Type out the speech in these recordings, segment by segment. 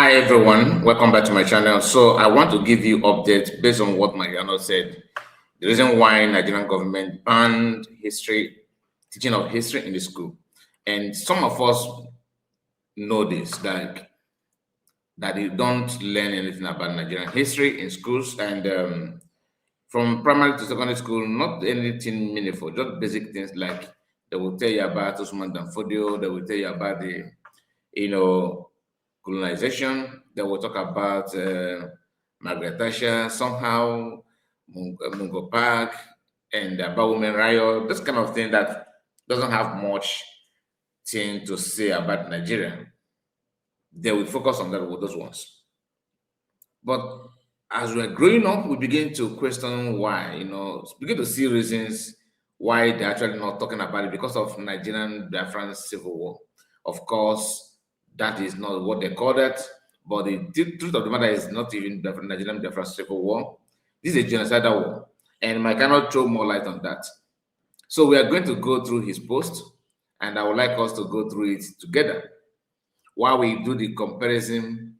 Hi everyone, welcome back to my channel. So I want to give you updates based on what my Arnold said. The reason why Nigerian government banned teaching of history in the school. And some of us know this, that they don't learn anything about Nigerian history in schools, and from primary to secondary school, not anything meaningful, just basic things like they will tell you about Usman Danfodio, they will tell you about the, you know, colonization. They will talk about Margaret Thatcher, somehow Mungo Park, and about women riot. This kind of thing that doesn't have much thing to say about Nigeria. They will focus on that with those ones. But as we're growing up, we begin to question why, begin to see reasons why they're actually not talking about it because of Nigerian Biafran civil war. Of course, that is not what they call that, but the truth of the matter is not even Nigerian Biafran civil war. This is a genocidal war, and I cannot throw more light on that. So we are going to go through his post, and I would like us to go through it together while we do the comparison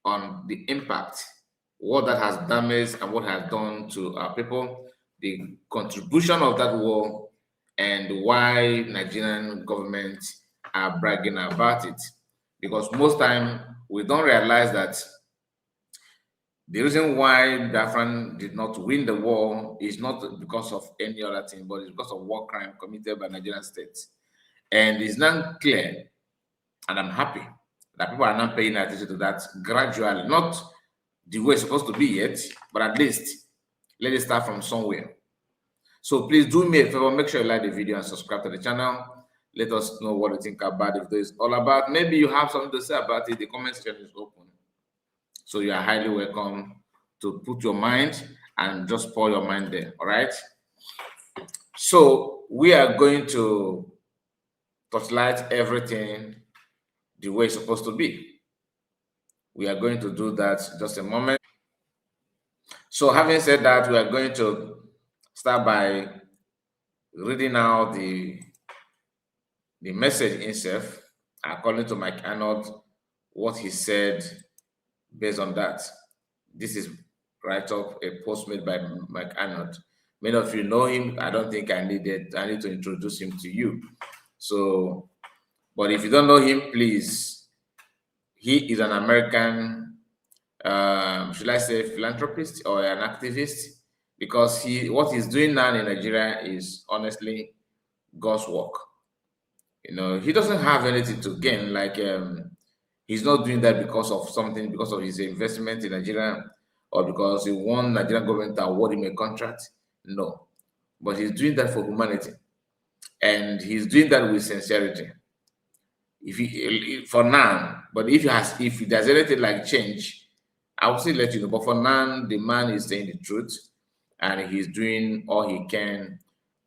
on the impact, what that has damaged and what has done to our people, the contribution of that war, and why Nigerian government are bragging about it. Because most time we don't realize that the reason why Biafran did not win the war is not because of any other thing, but it's because of war crime committed by Nigerian states. And it's not clear, and I'm happy that people are not paying attention to that gradually, not the way it's supposed to be yet, but at least let it start from somewhere. So please do me a favor, make sure you like the video and subscribe to the channel. Let us know what you think about it, if this is all about. Maybe you have something to say about it. The comment section is open. So you are highly welcome to put your mind and just pour your mind there. All right. So we are going to torchlight everything the way it's supposed to be. We are going to do that just a moment. So having said that, we are going to start by reading out the message itself according to Mike Arnold, what he said based on that. This is right off a post made by Mike Arnold. Many of you know him. I don't think I need to introduce him to you. So, but if you don't know him, please, he is an American, should I say philanthropist or an activist? Because what he's doing now in Nigeria is honestly God's work. He doesn't have anything to gain. Like he's not doing that because of something, because of his investment in Nigeria, or because he won Nigerian government to award him a contract. No, but he's doing that for humanity, and he's doing that with sincerity. If he, for now, but if there's anything like change, I will still let you know. But for now, the man is saying the truth, and he's doing all he can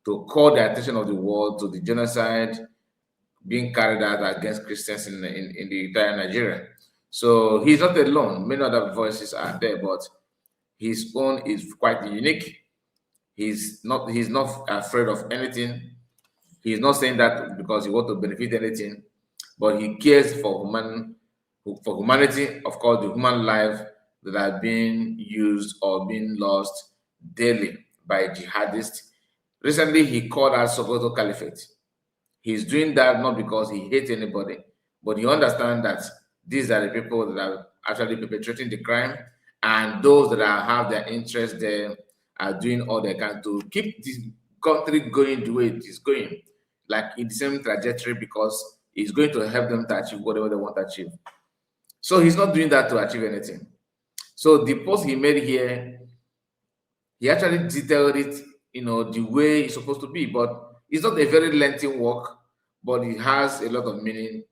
to call the attention of the world to the genocide being carried out against Christians in the entire Nigeria. So he's not alone. Many other voices are there, but his own is quite unique. He's not afraid of anything. He's not saying that because he wants to benefit anything, but he cares for humanity, of course, the human life that are being used or being lost daily by jihadists. Recently, he called out Sokoto Caliphate. He's doing that not because he hates anybody, but he understands that these are the people that are actually perpetrating the crime, and those that have their interest there are doing all they can to keep this country going the way it is going, like in the same trajectory, because it's going to help them to achieve whatever they want to achieve. So he's not doing that to achieve anything. So the post he made here, he actually detailed it, the way it's supposed to be, but it's not a very lengthy work, but it has a lot of meaning,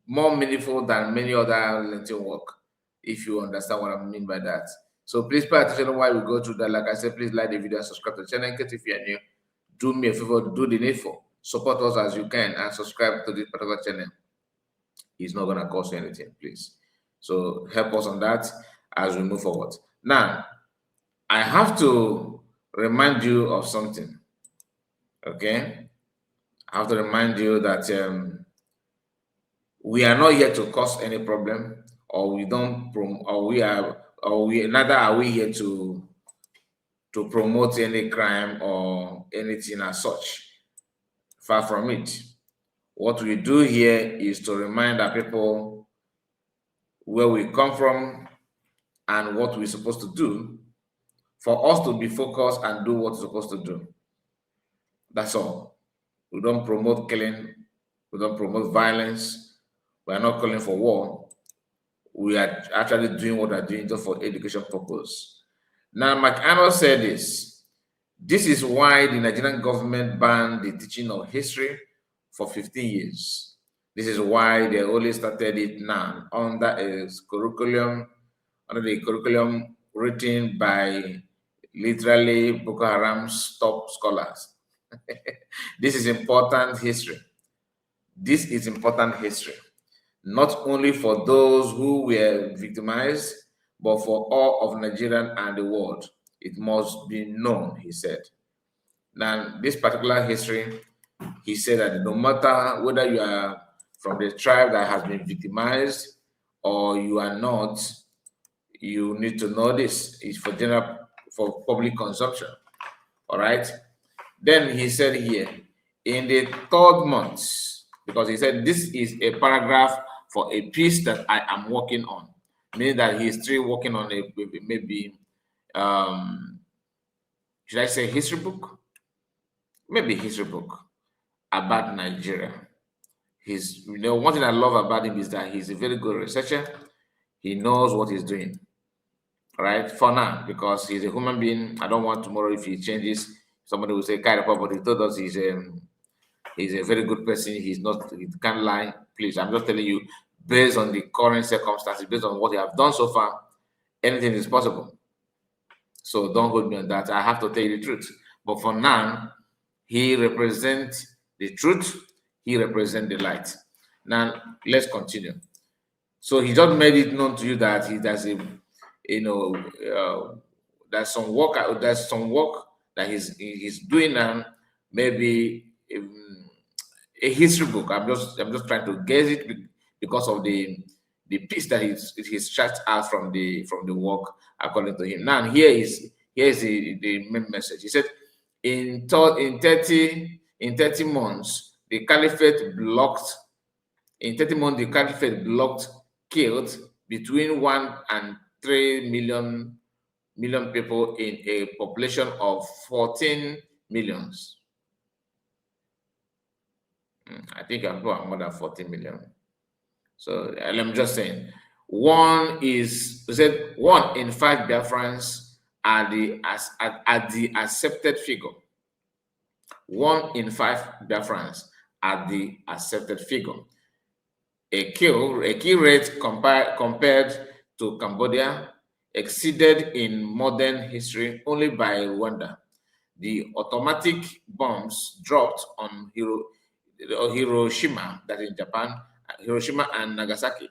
more meaningful than many other lengthy work, if you understand what I mean by that. So please pay attention while we go through that. Like I said, please like the video and subscribe to the channel. In case if you are new, do me a favor, do the needful. Support us as you can and subscribe to this particular channel. It's not going to cost you anything, please. So help us on that as we move forward. Now, I have to remind you of something, okay? I have to remind you that we are not here to cause any problem. or we don't or we are, or we neither are we here to promote any crime or anything as such. Far from it. What we do here is to remind our people where we come from and what we're supposed to do, for us to be focused and do what we're supposed to do. That's all. We don't promote killing, we don't promote violence, we are not calling for war. We are actually doing what we're doing just for education purpose. Now, McArnold said this. This is why the Nigerian government banned the teaching of history for 15 years. This is why they only started it now under the curriculum written by literally Boko Haram's top scholars. This is important history. This is important history, not only for those who were victimized, but for all of Nigeria and the world. It must be known, he said. Now, this particular history, he said that no matter whether you are from the tribe that has been victimized or you are not, you need to know this. It's for general, for public consumption. All right. Then he said here, in the third month, because he said this is a paragraph for a piece that I am working on, meaning that he's still working on a maybe should I say history book? Maybe history book about Nigeria. He's, one thing I love about him is that he's a very good researcher. He knows what he's doing. All right, for now, because he's a human being. I don't want tomorrow if he changes, somebody will say, Kai, but he told us he's a very good person. He's not, he can't lie. Please, I'm just telling you, based on the current circumstances, based on what you have done so far, anything is possible. So don't hold me on that. I have to tell you the truth. But for now, he represents the truth. He represents the light. Now, let's continue. So he just made it known to you that he does a, there's some work that he's doing now. Maybe a history book. I'm just trying to guess it because of the piece that he's shot out from the work according to him. Now here's the main message. He said in 30 months the caliphate blocked killed between 1 and 3 million people in a population of 14 millions. I think I'm more than 14 million. So I'm just saying, 1 in 5 Biafrans are the accepted figure. 1 in 5 Biafrans are the accepted figure. A kill rate compared to Cambodia exceeded in modern history only by Rwanda. The automatic bombs dropped on Hiroshima, that in Japan, Hiroshima and Nagasaki,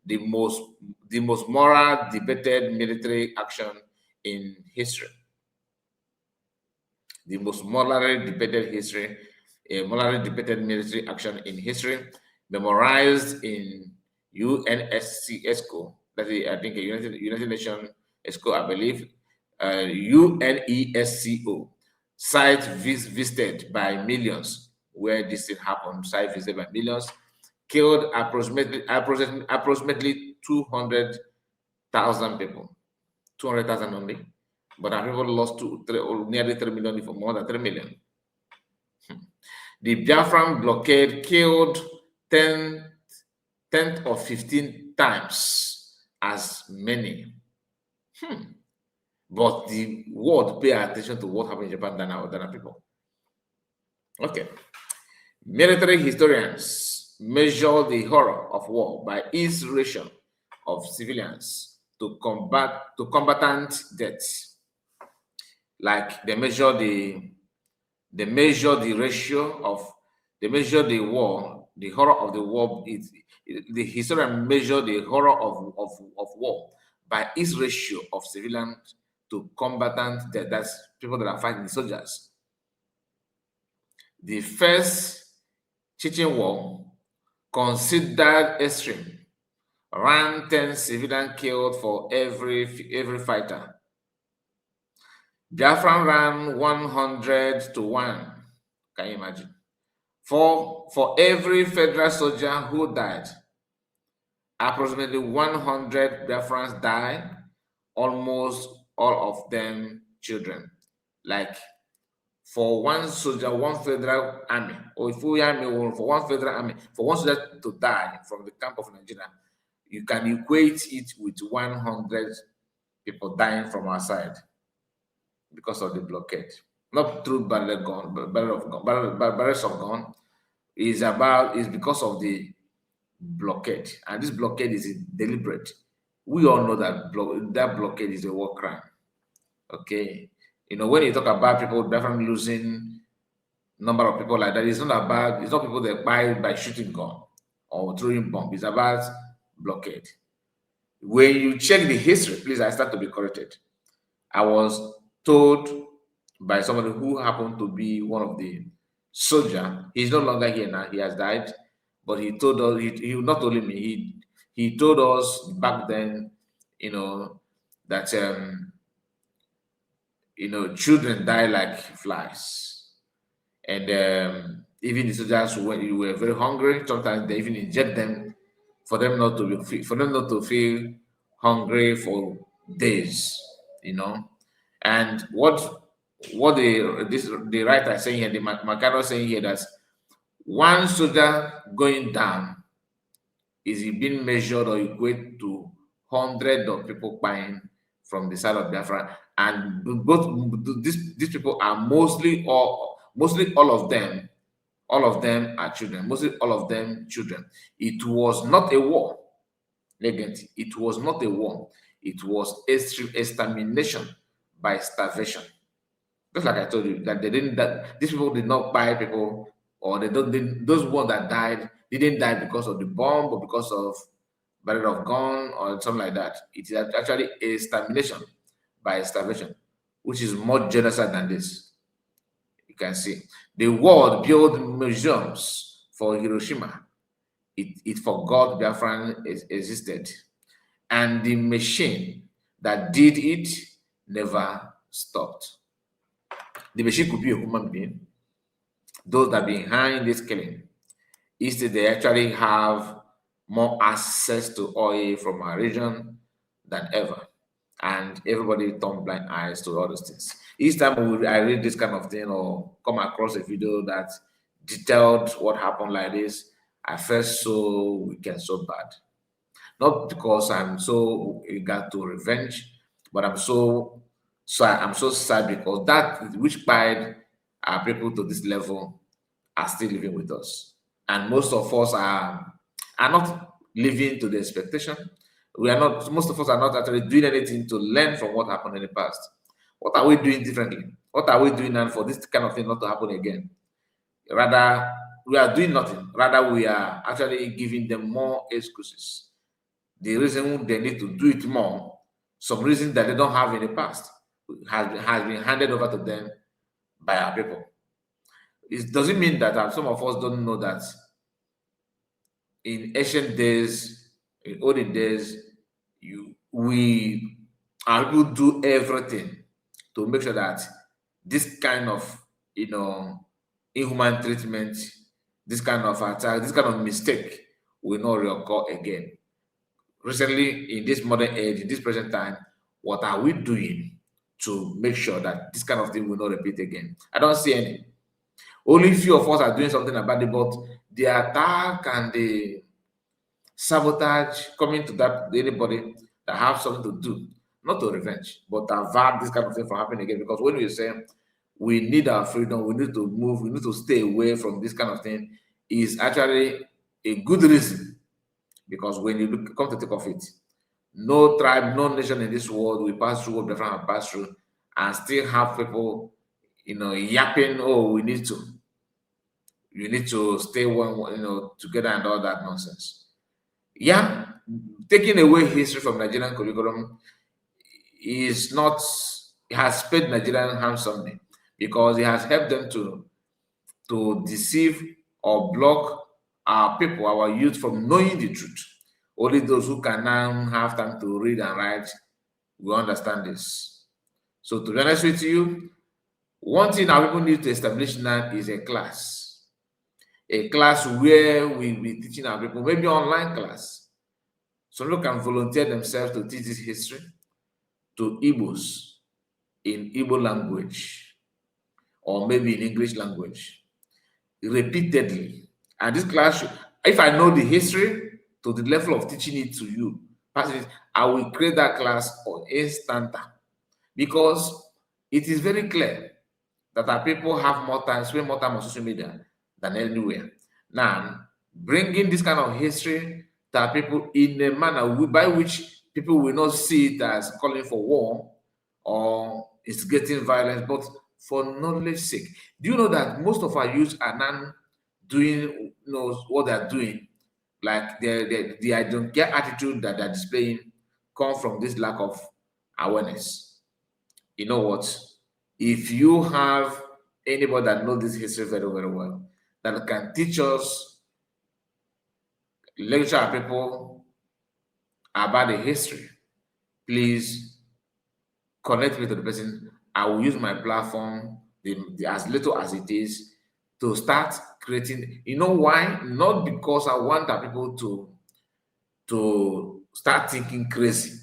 the most moral debated military action in history. The most morally debated military action in history, memorized in UNSCESCO, that is, I think, a United Nations ESCO, I believe, UNESCO, site visited by millions, where this thing happened, site visited by millions, killed approximately 200,000 people, 200,000 only, but our people lost nearly 3 million, for more than 3 million. The Biafran blockade killed 10 or 15 times as many. But the world pay attention to what happened in Japan than our people. Okay. Military historians measure the horror of war by its ratio of civilians to combatant deaths. Like they measure the war, the horror of the war. The historian measure the horror of war by its ratio of civilians to combatant death. That's people that are fighting, the soldiers. The first Chechen war, considered extreme, Ran 10 civilian killed for every fighter. Biafran ran 100 to 1. Can you imagine? For every federal soldier who died, approximately 100 Biafrans died, almost all of them children. Like for one soldier, one federal army, or full army, or for one federal army, for one soldier to die from the camp of Nigeria, you can equate it with 100 people dying from our side because of the blockade. Not through barrels of gun. Is because of the blockade, and this blockade is deliberate. We all know that that blockade is a war crime. Okay, when you talk about people definitely losing number of people like that, it's not people that by shooting gun or throwing bomb. It's about blockade. When you check the history, please, I start to be corrected. I was told by somebody who happened to be one of the soldier. He's no longer here now. He has died, but he told us. He not only me. He told us back then, that children die like flies, and even the soldiers when you were very hungry, sometimes they even inject them for them not to feel hungry for days. And what the writer is saying here, the Macaro saying here, that one soldier going down is being measured or equate to hundreds of people dying from the side of Biafra, and both these people are mostly all of them are children, mostly all of them children. It was not a war. It was not a war. It was extermination by starvation. Just like I told you, that these people did not buy people, or those ones that died didn't die because of the bomb or because of barrel of gun or something like that. It is actually extermination by starvation, which is more genocide than this. You can see the world built museums for Hiroshima. It forgot Biafran existed, and the machine that did it never stopped. The machine could be a human being. Those that behind this killing, instead they actually have more access to oil from our region than ever, and everybody turn blind eyes to all those things. Each time I read this kind of thing or come across a video that detailed what happened like this, I felt so weak and so bad. Not because I'm so eager to revenge, but I'm so sad because that which pied our people to this level are still living with us, and most of us are not living to the expectation. We are not. Most of us are not actually doing anything to learn from what happened in the past. What are we doing differently? What are we doing now for this kind of thing not to happen again? Rather, we are doing nothing. Rather, we are actually giving them more excuses. The reason they need to do it more, some reason that they don't have in the past, has been handed over to them by our people. It doesn't mean that some of us don't know that in ancient days, in olden days, our people do everything to make sure that this kind of inhuman treatment, this kind of attack, this kind of mistake will not reoccur again. Recently, in this modern age, in this present time, what are we doing to make sure that this kind of thing will not repeat again? I don't see any. Only few of us are doing something about it, but the attack and the sabotage coming to anybody that have something to do, not to revenge, but to avert this kind of thing from happening again. Because when we say we need our freedom, we need to move, we need to stay away from this kind of thing, is actually a good reason. Because when you come to think of it, no tribe, no nation in this world will pass through what different have passed through and still have people, yapping, oh, you need to stay one, together and all that nonsense. Yeah, taking away history from Nigerian curriculum is not, it has paid Nigerian handsomely because it has helped them to deceive or block our people, our youth, from knowing the truth. Only those who can now have time to read and write will understand this. So to be honest with you, one thing our people need to establish now is a class where we'll be teaching our people, maybe online class. So people can volunteer themselves to teach this history to Igbos in Igbo language or maybe in English language repeatedly. And this class, if I know the history to the level of teaching it to you, I will create that class on instanta because it is very clear that our people have more time, spend more time on social media than anywhere. Now, bringing this kind of history to our people in a manner by which people will not see it as calling for war or instigating violence, but for knowledge sake. Do you know that most of our youth are now doing what they're doing? Like the I don't care attitude that they're displaying come from this lack of awareness. You know what? If you have anybody that knows this history very, very well, that can teach us, lecture our people about the history, please connect me to the person. I will use my platform, as little as it is, to start creating. You know why? Not because I want our people to start thinking crazy.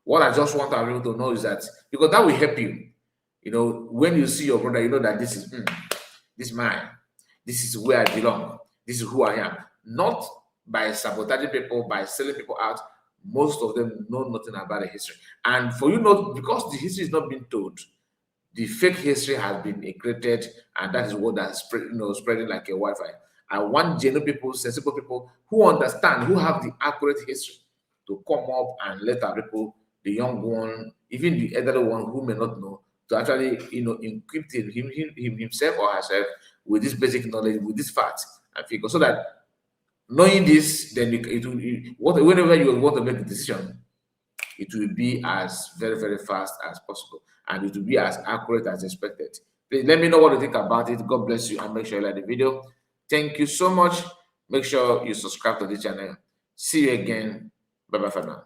What I just want our people to know is that because that will help you. You know, when you see your brother, you know that this is this man, this is where I belong, this is who I am. Not by sabotaging people, by selling people out. Most of them know nothing about the history. And for you not, because the history is not being told, the fake history has been created, and that is what that's spreading like a Wi-Fi. I want genuine people, sensible people who understand, who have the accurate history to come up and let our people, the young one, even the elderly one who may not know, to actually equip himself or herself with this basic knowledge, with this facts and figures, so that knowing this, then whenever you want to make a decision, it will be as very, very fast as possible, and it will be as accurate as expected. Please let me know what you think about it. God bless you, and make sure you like the video. Thank you so much. Make sure you subscribe to the channel. See you again. Bye bye for now.